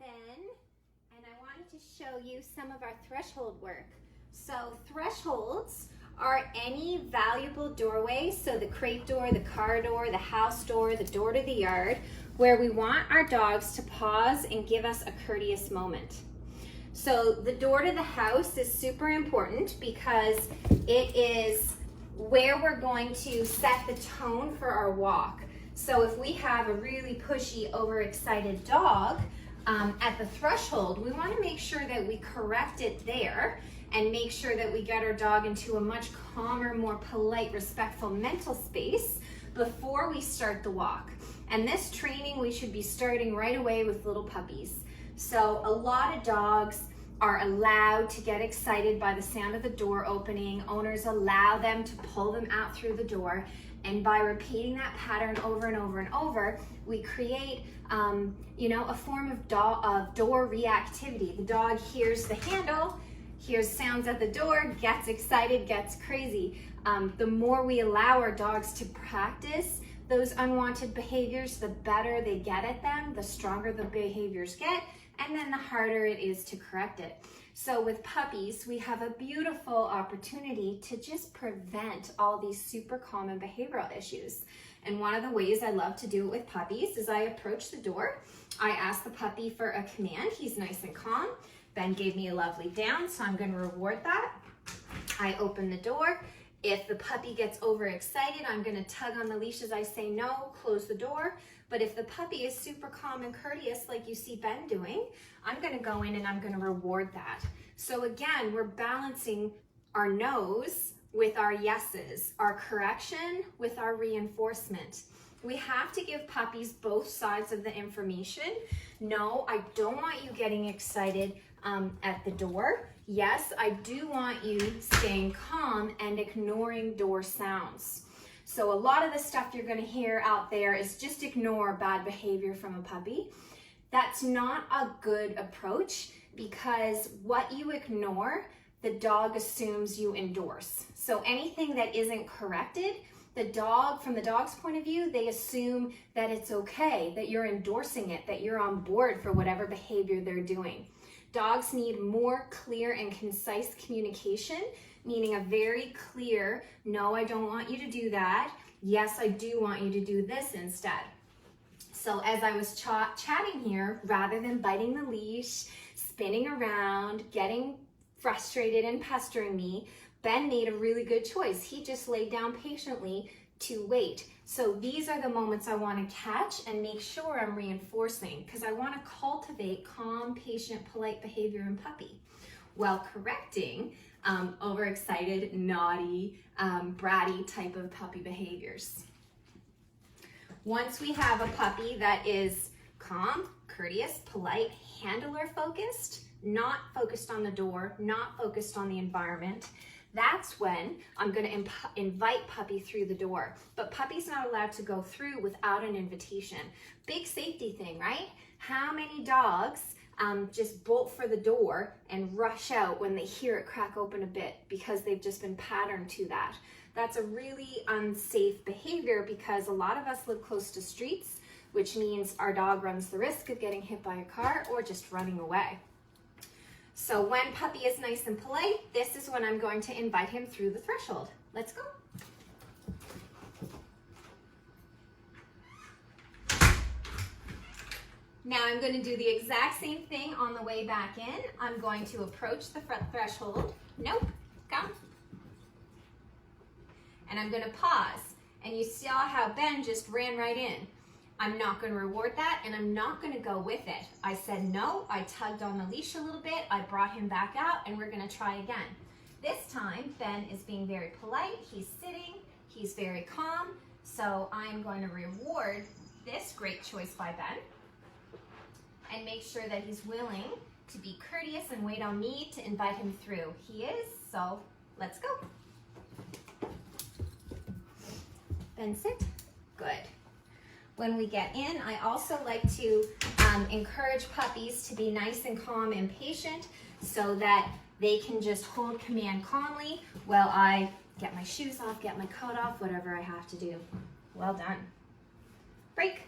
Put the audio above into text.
Ben, and I wanted to show you some of our threshold work. So thresholds are any valuable doorway, so the crate door, the car door, the house door, the door to the yard, where we want our dogs to pause and give us a courteous moment. So the door to the house is super important because it is where we're going to set the tone for our walk. So if we have a really pushy, overexcited dog at the threshold, we want to make sure that we correct it there and make sure that we get our dog into a much calmer, more polite, respectful mental space before we start the walk. And this training we should be starting right away with little puppies. So a lot of dogs are allowed to get excited by the sound of the door opening. Owners allow them to pull them out through the door. And by repeating that pattern over and over and over, we create a form of door reactivity. The dog hears the handle, hears sounds at the door, gets excited, gets crazy. The more we allow our dogs to practice those unwanted behaviors, the better they get at them, the stronger the behaviors get, and then the harder it is to correct it. So with puppies, we have a beautiful opportunity to just prevent all these super common behavioral issues. And one of the ways I love to do it with puppies is I approach the door. I ask the puppy for a command. He's nice and calm. Ben gave me a lovely down, so I'm going to reward that. I open the door. If the puppy gets overexcited, I'm going to tug on the leash as I say no, close the door. But if the puppy is super calm and courteous, like you see Ben doing, I'm going to go in and I'm going to reward that. So again, we're balancing our no's with our yeses, our correction with our reinforcement. We have to give puppies both sides of the information. No, I don't want you getting excited at the door. Yes, I do want you staying calm and ignoring door sounds. So a lot of the stuff you're going to hear out there is just ignore bad behavior from a puppy. That's not a good approach because what you ignore, the dog assumes you endorse. So anything that isn't corrected, from the dog's point of view, they assume that it's okay, that you're endorsing it, that you're on board for whatever behavior they're doing. Dogs need more clear and concise communication, meaning a very clear, no, I don't want you to do that. Yes, I do want you to do this instead. So as I was chatting here, rather than biting the leash, spinning around, getting frustrated and pestering me, Ben made a really good choice. He just laid down patiently to wait. So these are the moments I want to catch and make sure I'm reinforcing because I want to cultivate calm, patient, polite behavior in puppy while correcting overexcited, naughty, bratty type of puppy behaviors. Once we have a puppy that is calm, courteous, polite, handler focused, not focused on the door, not focused on the environment, that's when I'm going to invite puppy through the door. But puppy's not allowed to go through without an invitation. Big safety thing, right? How many dogs just bolt for the door and rush out when they hear it crack open a bit because they've just been patterned to that? That's a really unsafe behavior because a lot of us live close to streets, which means our dog runs the risk of getting hit by a car or just running away. So when puppy is nice and polite, this is when I'm going to invite him through the threshold. Let's go. Now I'm going to do the exact same thing on the way back in. I'm going to approach the front threshold. Nope, come. And I'm going to pause. And you saw how Ben just ran right in. I'm not going to reward that, and I'm not going to go with it. I said no, I tugged on the leash a little bit, I brought him back out, and we're going to try again. This time, Ben is being very polite, he's sitting, he's very calm, so I'm going to reward this great choice by Ben, and make sure that he's willing to be courteous and wait on me to invite him through. He is, so let's go. Ben, sit. Good. When we get in, I also like to encourage puppies to be nice and calm and patient so that they can just hold command calmly while I get my shoes off, get my coat off, whatever I have to do. Well done. Break.